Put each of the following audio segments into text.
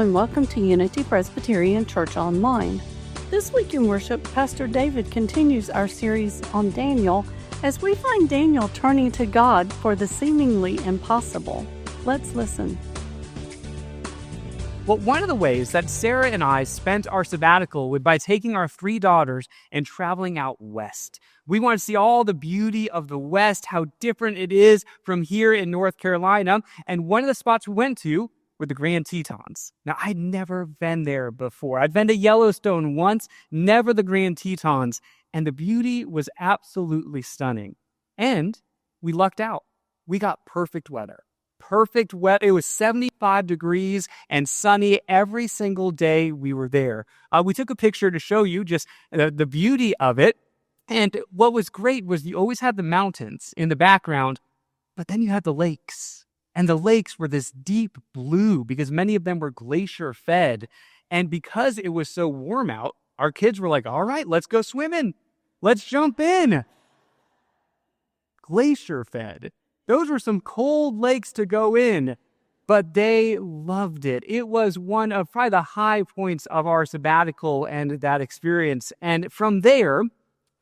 and welcome to Unity Presbyterian Church Online. This week in worship, Pastor David continues our series on Daniel as we find Daniel turning to God for the seemingly impossible. Let's listen. Well, one of the ways that Sarah and I spent our sabbatical was by taking our 3 daughters and traveling out west. We want to see all the beauty of the West, how different it is from here in North Carolina. And one of the spots we went to were the Grand Tetons. Now, I'd never been there before. I'd been to Yellowstone once, never the Grand Tetons. And the beauty was absolutely stunning. And we lucked out. We got perfect weather. Perfect weather. It was 75 degrees and sunny every single day we were there. We took a picture to show you just the beauty of it. And what was great was you always had the mountains in the background, but then you had the lakes. And the lakes were this deep blue because many of them were glacier fed. And because it was so warm out, our kids were like, all right, let's go swimming. Let's jump in. Glacier fed. Those were some cold lakes to go in, but they loved it. It was one of probably the high points of our sabbatical and that experience. And from there,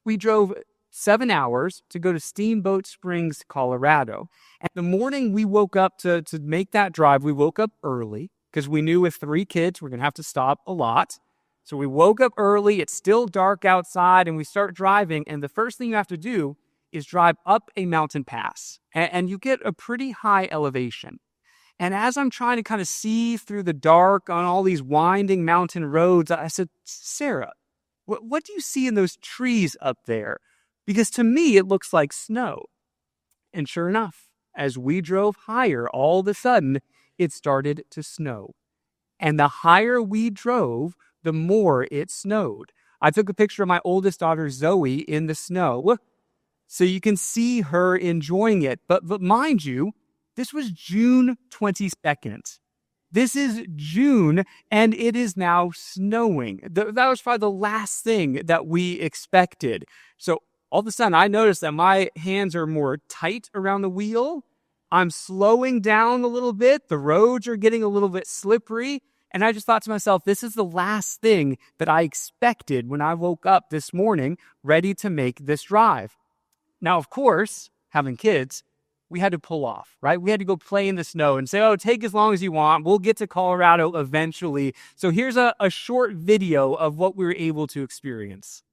we drove 7 hours to go to Steamboat Springs, Colorado. And the morning we woke up to make that drive, we woke up early because we knew with 3 kids, we're going to have to stop a lot. So we woke up early. It's still dark outside and we start driving. And the first thing you have to do is drive up a mountain pass. And you get a pretty high elevation. And as I'm trying to kind of see through the dark on all these winding mountain roads, I said, Sarah, what do you see in those trees up there? Because to me, it looks like snow. And sure enough, as we drove higher, all of a sudden, it started to snow. And the higher we drove, the more it snowed. I took a picture of my oldest daughter, Zoe, in the snow, so you can see her enjoying it. But mind you, this was June 22nd. This is June, and it is now snowing. That was probably the last thing that we expected. So all of a sudden, I noticed that my hands are more tight around the wheel. I'm slowing down a little bit. The roads are getting a little bit slippery. And I just thought to myself, this is the last thing that I expected when I woke up this morning, ready to make this drive. Now, of course, having kids, we had to pull off, right? We had to go play in the snow and say, oh, take as long as you want. We'll get to Colorado eventually. So here's a short video of what we were able to experience.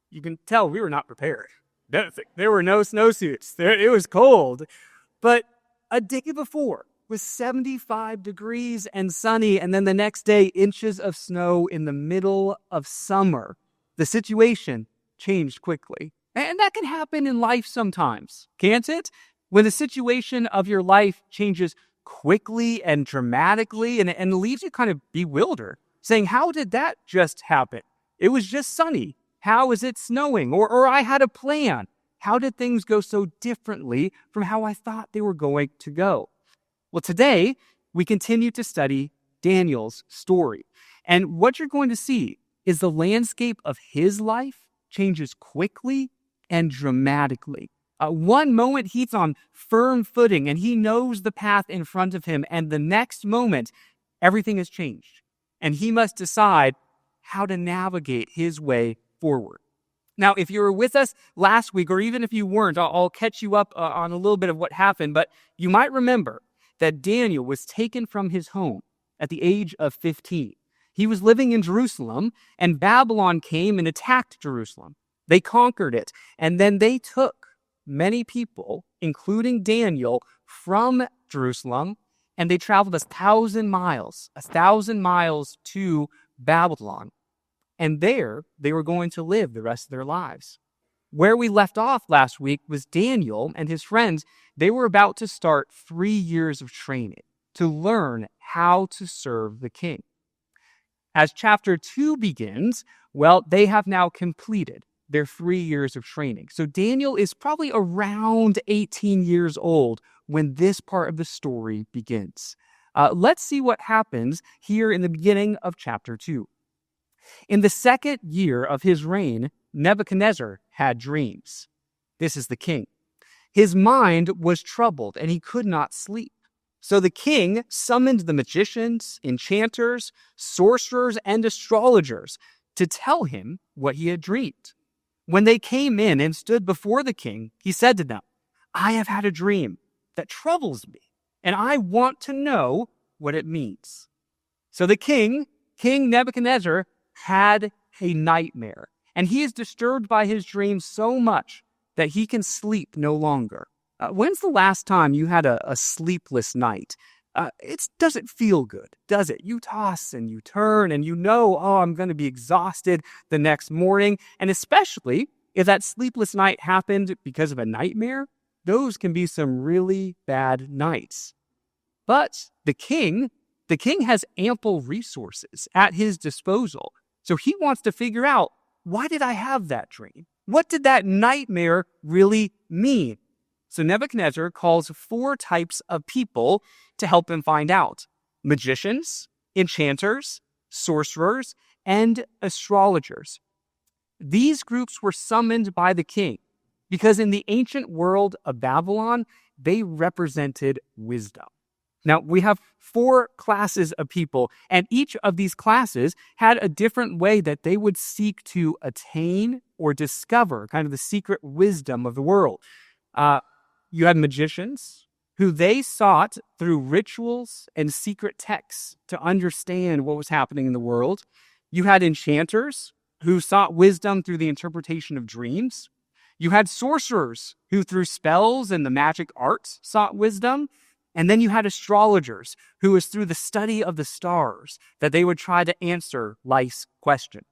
You can tell we were not prepared. There were no snowsuits. It was cold. But a day before was 75 degrees and sunny, and then the next day, inches of snow in the middle of summer. The situation changed quickly. And that can happen in life sometimes, can't it? When the situation of your life changes quickly and dramatically and leaves you kind of bewildered, saying, how did that just happen? It was just sunny. How is it snowing? Or I had a plan. How did things go so differently from how I thought they were going to go? Well, today, we continue to study Daniel's story. And what you're going to see is the landscape of his life changes quickly and dramatically. One moment, he's on firm footing and he knows the path in front of him. And the next moment, everything has changed. And he must decide how to navigate his way forward. Now, if you were with us last week, or even if you weren't, I'll catch you up on a little bit of what happened. But you might remember that Daniel was taken from his home at the age of 15. He was living in Jerusalem, and Babylon came and attacked Jerusalem. They conquered it, and then they took many people, including Daniel, from Jerusalem, and they traveled 1,000 miles to Babylon. And there, they were going to live the rest of their lives. Where we left off last week was Daniel and his friends. They were about to start 3 years of training to learn how to serve the king. As chapter 2 begins, well, they have now completed their 3 years of training. So Daniel is probably around 18 years old when this part of the story begins. Let's see what happens here in the beginning of chapter 2. In the 2nd year of his reign, Nebuchadnezzar had dreams. This is the king. His mind was troubled, and he could not sleep. So the king summoned the magicians, enchanters, sorcerers, and astrologers to tell him what he had dreamed. When they came in and stood before the king, he said to them, "I have had a dream that troubles me, and I want to know what it means." So the king, King Nebuchadnezzar, had a nightmare, and he is disturbed by his dream so much that he can sleep no longer. When's the last time you had a sleepless night? It doesn't feel good, does it? You toss and you turn and you know, oh, I'm going to be exhausted the next morning. And especially if that sleepless night happened because of a nightmare, those can be some really bad nights. But the king has ample resources at his disposal. So he wants to figure out, why did I have that dream? What did that nightmare really mean? So Nebuchadnezzar calls 4 types of people to help him find out: magicians, enchanters, sorcerers, and astrologers. These groups were summoned by the king because in the ancient world of Babylon, they represented wisdom. Now, we have 4 classes of people, and each of these classes had a different way that they would seek to attain or discover kind of the secret wisdom of the world. You had magicians, who they sought through rituals and secret texts to understand what was happening in the world. You had enchanters, who sought wisdom through the interpretation of dreams. You had sorcerers, who through spells and the magic arts sought wisdom. And then you had astrologers, who was through the study of the stars that they would try to answer life's question.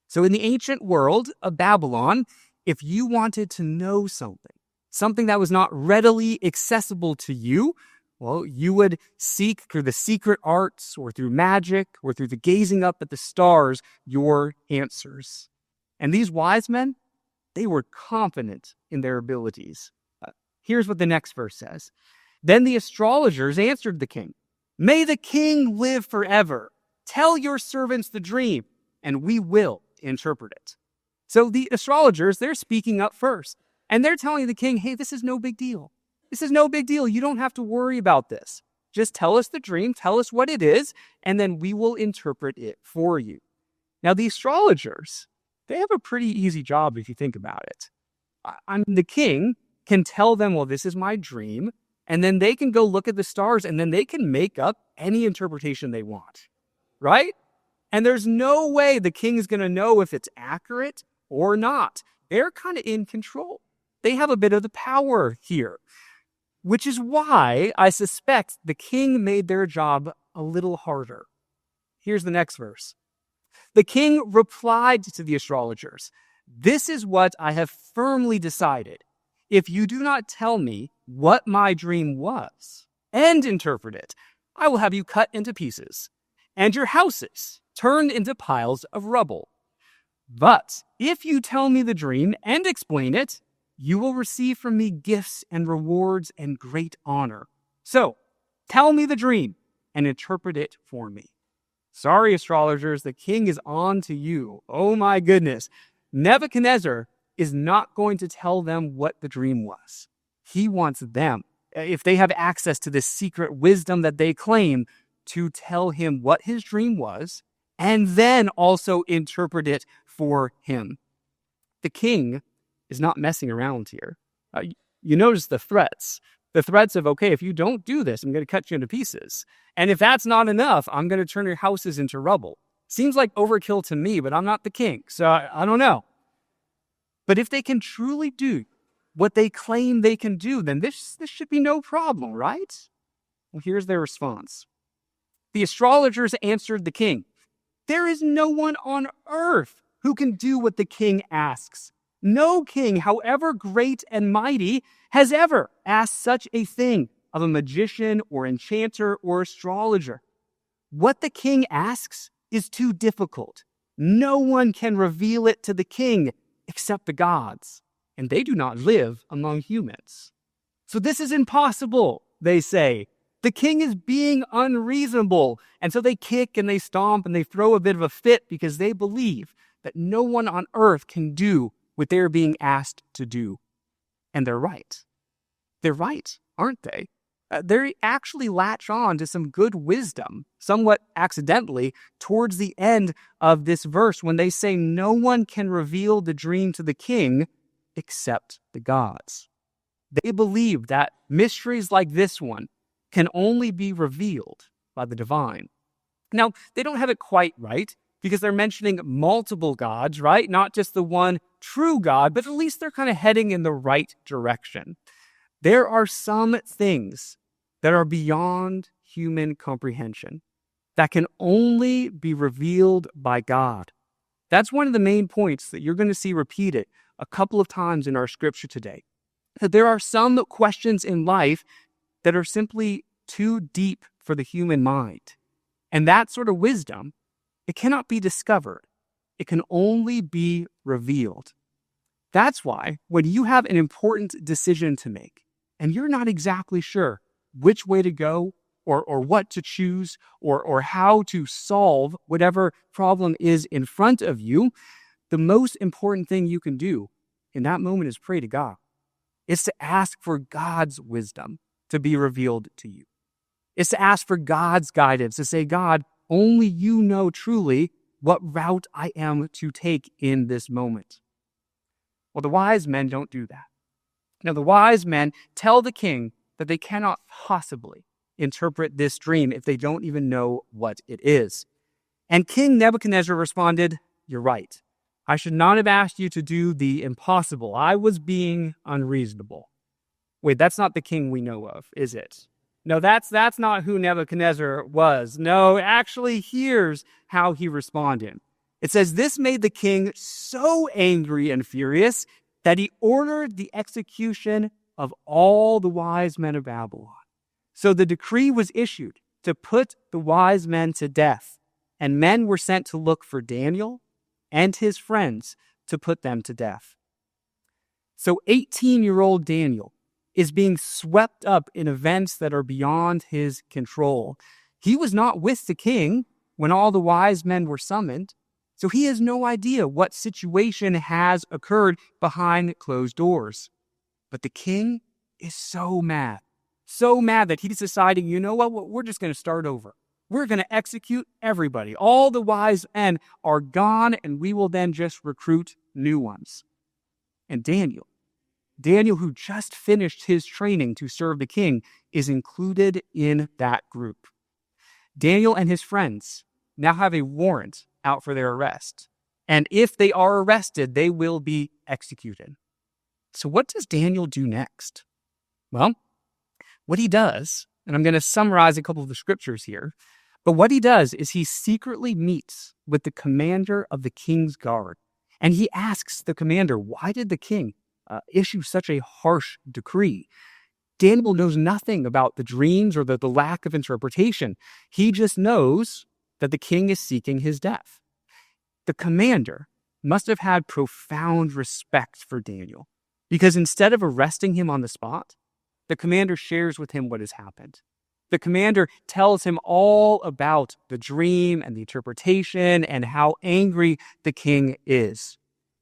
So in the ancient world of Babylon, if you wanted to know something that was not readily accessible to you, well, you would seek through the secret arts or through magic or through the gazing up at the stars your answers. And these wise men, they were confident in their abilities. Here's what the next verse says. Then the astrologers answered the king, "May the king live forever. Tell your servants the dream, and we will interpret it." So the astrologers, they're speaking up first, and they're telling the king, hey, this is no big deal. This is no big deal. You don't have to worry about this. Just tell us the dream, tell us what it is, and then we will interpret it for you. Now, the astrologers, they have a pretty easy job if you think about it. The king can tell them, well, this is my dream, and then they can go look at the stars, and then they can make up any interpretation they want, right? And there's no way the king is going to know if it's accurate or not. They're kind of in control. They have a bit of the power here, which is why I suspect the king made their job a little harder. Here's the next verse. The king replied to the astrologers, "This is what I have firmly decided. If you do not tell me what my dream was and interpret it, I will have you cut into pieces and your houses turned into piles of rubble. But if you tell me the dream and explain it, you will receive from me gifts and rewards and great honor. So tell me the dream and interpret it for me." Sorry, astrologers, the king is on to you. Oh my goodness. Nebuchadnezzar is not going to tell them what the dream was. He wants them, if they have access to this secret wisdom that they claim, to tell him what his dream was and then also interpret it for him. The king is not messing around here. You notice the threats. The threats of, okay, if you don't do this, I'm going to cut you into pieces. And if that's not enough, I'm going to turn your houses into rubble. Seems like overkill to me, but I'm not the king, so I don't know. But if they can truly do what they claim they can do, then this should be no problem, right? Well, here's their response. The astrologers answered the king, "There is no one on earth who can do what the king asks. No king, however great and mighty, has ever asked such a thing of a magician or enchanter or astrologer. What the king asks is too difficult. No one can reveal it to the king except the gods, and they do not live among humans. So this is impossible," they say. The king is being unreasonable. And so they kick and they stomp and they throw a bit of a fit because they believe that no one on earth can do what they're being asked to do. And they're right. They're right, aren't they? They actually latch on to some good wisdom, somewhat accidentally, towards the end of this verse when they say no one can reveal the dream to the king except the gods. They believe that mysteries like this one can only be revealed by the divine. Now, they don't have it quite right because they're mentioning multiple gods, right? Not just the one true God, but at least they're kind of heading in the right direction. There are some things that are beyond human comprehension that can only be revealed by God. That's one of the main points that you're going to see repeated a couple of times in our scripture today. That there are some questions in life that are simply too deep for the human mind. And that sort of wisdom, it cannot be discovered. It can only be revealed. That's why when you have an important decision to make and you're not exactly sure which way to go or what to choose or how to solve whatever problem is in front of you, the most important thing you can do in that moment is pray to God. It's to ask for God's wisdom to be revealed to you. It's to ask for God's guidance, to say, God, only you know truly what route I am to take in this moment. Well, the wise men don't do that. Now, the wise men tell the king that they cannot possibly interpret this dream if they don't even know what it is. And King Nebuchadnezzar responded, "You're right. I should not have asked you to do the impossible. I was being unreasonable." Wait, that's not the king we know of, is it? No, that's not who Nebuchadnezzar was. No, actually, here's how he responded. It says, "This made the king so angry and furious that he ordered the execution of all the wise men of Babylon. So the decree was issued to put the wise men to death, and men were sent to look for Daniel and his friends to put them to death." So 18-year-old Daniel is being swept up in events that are beyond his control. He was not with the king when all the wise men were summoned, so he has no idea what situation has occurred behind closed doors. But the king is so mad that he's deciding, you know what, we're just going to start over. We're going to execute everybody. All the wise men are gone, and we will then just recruit new ones. And Daniel, who just finished his training to serve the king, is included in that group. Daniel and his friends now have a warrant out for their arrest. And if they are arrested, they will be executed. So what does Daniel do next? Well, what he does, and I'm going to summarize a couple of the scriptures here, but what he does is he secretly meets with the commander of the king's guard. And he asks the commander, why did the king issue such a harsh decree? Daniel knows nothing about the dreams or the lack of interpretation. He just knows that the king is seeking his death. The commander must have had profound respect for Daniel, because instead of arresting him on the spot, the commander shares with him what has happened. The commander tells him all about the dream and the interpretation and how angry the king is.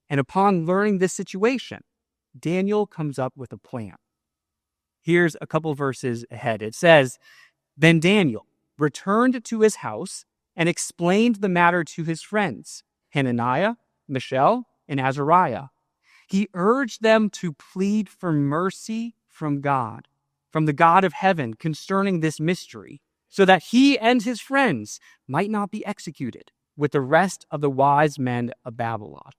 And upon learning this situation, Daniel comes up with a plan. Here's a couple verses ahead. It says, "Then Daniel returned to his house and explained the matter to his friends, Hananiah, Mishael, and Azariah. He urged them to plead for mercy from God, from the God of heaven, concerning this mystery, so that he and his friends might not be executed with the rest of the wise men of Babylon."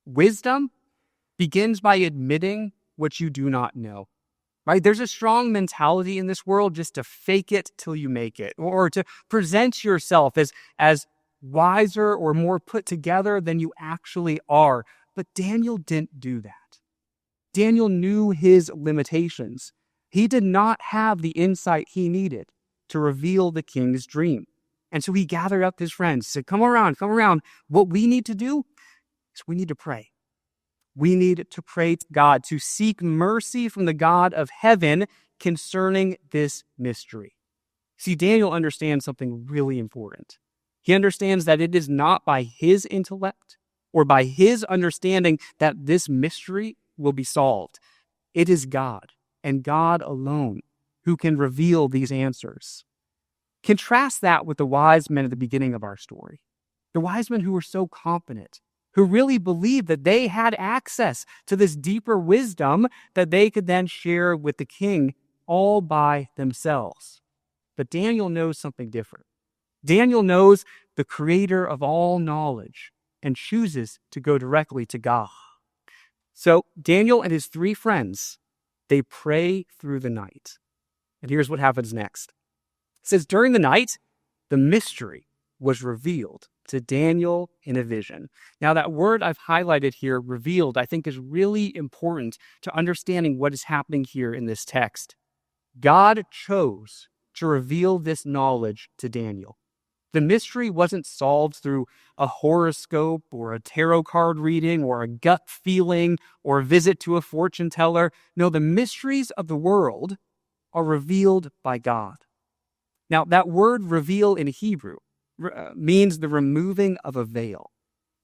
Wisdom begins by admitting what you do not know. Right? There's a strong mentality in this world just to fake it till you make it, or to present yourself as wiser or more put together than you actually are. But Daniel didn't do that. Daniel knew his limitations. He did not have the insight he needed to reveal the king's dream. And so he gathered up his friends, said, come around. What we need to do is we need to pray. We need to pray to God, to seek mercy from the God of heaven concerning this mystery. See, Daniel understands something really important. He understands that it is not by his intellect or by his understanding that this mystery will be solved. It is God, and God alone, who can reveal these answers. Contrast that with the wise men at the beginning of our story. The wise men who were so confident, who really believed that they had access to this deeper wisdom that they could then share with the king all by themselves. But Daniel knows something different. Daniel knows the creator of all knowledge and chooses to go directly to God. So Daniel and his 3 friends, they pray through the night. And here's what happens next. It says, during the night, the mystery was revealed to Daniel in a vision. Now, that word I've highlighted here, revealed, I think is really important to understanding what is happening here in this text. God chose to reveal this knowledge to Daniel. The mystery wasn't solved through a horoscope or a tarot card reading or a gut feeling or a visit to a fortune teller. No, the mysteries of the world are revealed by God. Now, that word reveal in Hebrew means the removing of a veil.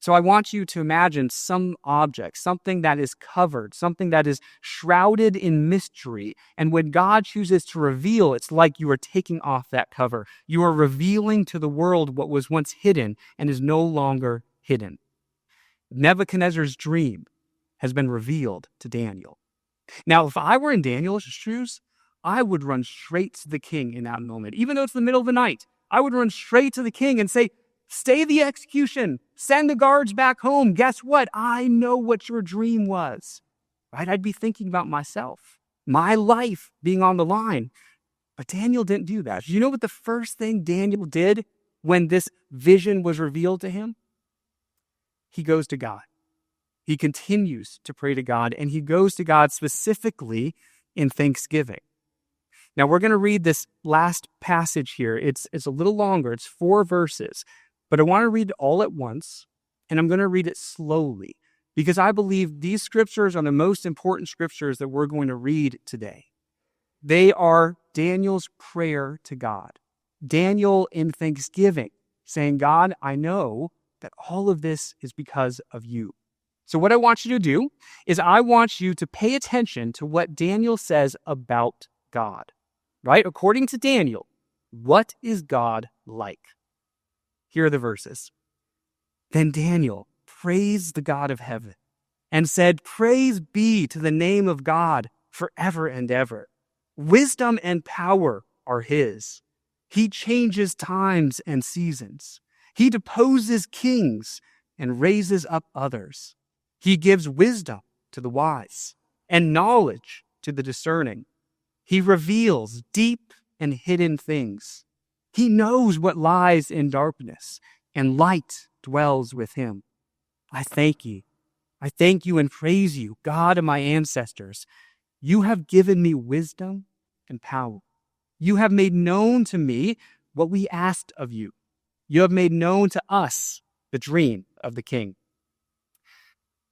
So I want you to imagine some object, something that is covered, something that is shrouded in mystery. And when God chooses to reveal, it's like you are taking off that cover. You are revealing to the world what was once hidden and is no longer hidden. Nebuchadnezzar's dream has been revealed to Daniel. Now, if I were in Daniel's shoes, I would run straight to the king in that moment. Even though it's the middle of the night, I would run straight to the king and say, stay the execution. Send the guards back home. Guess what? I know what your dream was. Right? I'd be thinking about myself, my life being on the line. But Daniel didn't do that. You know what the first thing Daniel did when this vision was revealed to him? He goes to God. He continues to pray to God, and he goes to God specifically in thanksgiving. Now, we're going to read this last passage here. It's a little longer. It's 4 verses. But I want to read it all at once, and I'm going to read it slowly, because I believe these scriptures are the most important scriptures that we're going to read today. They are Daniel's prayer to God. Daniel in thanksgiving, saying, God, I know that all of this is because of you. So what I want you to do is I want you to pay attention to what Daniel says about God. Right? According to Daniel, what is God like? Here are the verses. Then Daniel praised the God of heaven and said, praise be to the name of God forever and ever. Wisdom and power are his. He changes times and seasons. He deposes kings and raises up others. He gives wisdom to the wise and knowledge to the discerning. He reveals deep and hidden things. He knows what lies in darkness, and light dwells with him. I thank you. I thank you and praise you, God of my ancestors. You have given me wisdom and power. You have made known to me what we asked of you. You have made known to us the dream of the king.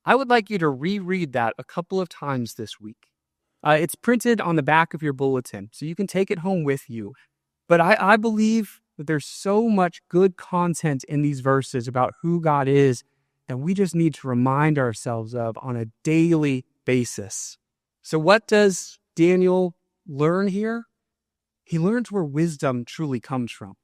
I would like you to reread that a couple of times this week. It's printed on the back of your bulletin, so you can take it home with you. But I believe that there's so much good content in these verses about who God is that we just need to remind ourselves of on a daily basis. So what does Daniel learn here? He learns where wisdom truly comes from.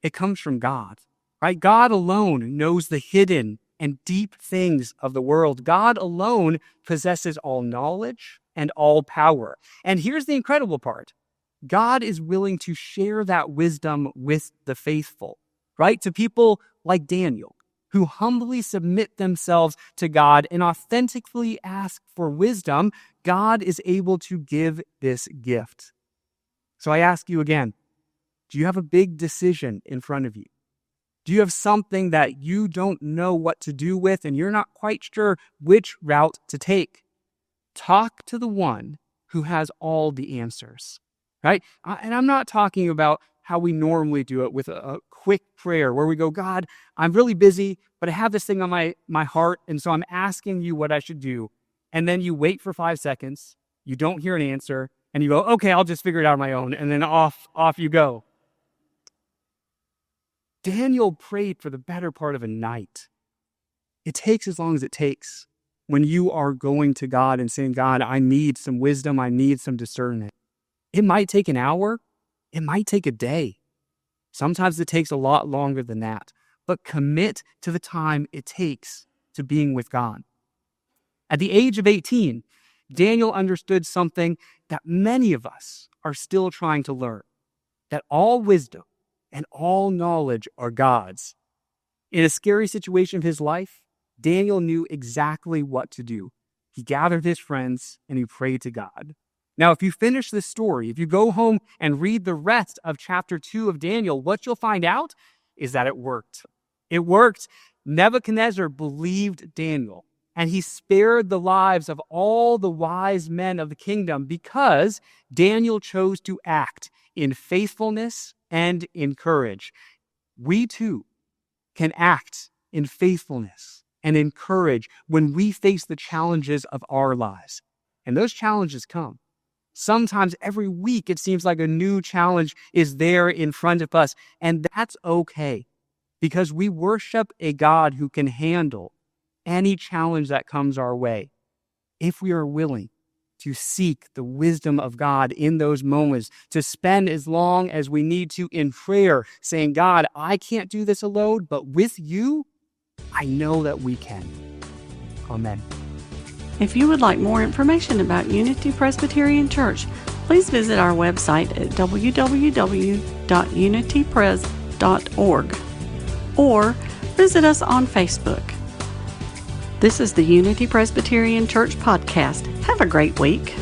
It comes from God, right? God alone knows the hidden and deep things of the world. God alone possesses all knowledge and all power. And here's the incredible part. God is willing to share that wisdom with the faithful, right? To people like Daniel, who humbly submit themselves to God and authentically ask for wisdom. God is able to give this gift. So I ask you again, do you have a big decision in front of you? Do you have something that you don't know what to do with and you're not quite sure which route to take? Talk to the one who has all the answers, right? And I'm not talking about how we normally do it with a quick prayer where we go, God, I'm really busy, but I have this thing on my heart, and so I'm asking you what I should do. And then you wait for 5 seconds, you don't hear an answer, And you go, okay, I'll just figure it out on my own. And then off you go. Daniel prayed for the better part of a night. It takes as long as it takes when you are going to God and saying, God, I need some wisdom. I need some discernment. It might take an hour. It might take a day. Sometimes it takes a lot longer than that. But commit to the time it takes to being with God. At the age of 18, Daniel understood something that many of us are still trying to learn, that all wisdom and all knowledge are God's. In a scary situation of his life, Daniel knew exactly what to do. He gathered his friends and he prayed to God. Now, if you finish this story, if you go home and read the rest of chapter 2 of Daniel, what you'll find out is that it worked. It worked. Nebuchadnezzar believed Daniel, and he spared the lives of all the wise men of the kingdom because Daniel chose to act in faithfulness and in courage. We too can act in faithfulness and in courage when we face the challenges of our lives. And those challenges come. Sometimes every week it seems like a new challenge is there in front of us, and that's okay because we worship a God who can handle any challenge that comes our way if we are willing to seek the wisdom of God in those moments, to spend as long as we need to in prayer, saying, God, I can't do this alone, but with you, I know that we can. Amen. If you would like more information about Unity Presbyterian Church, please visit our website at www.unitypres.org or visit us on Facebook. This is the Unity Presbyterian Church podcast. Have a great week.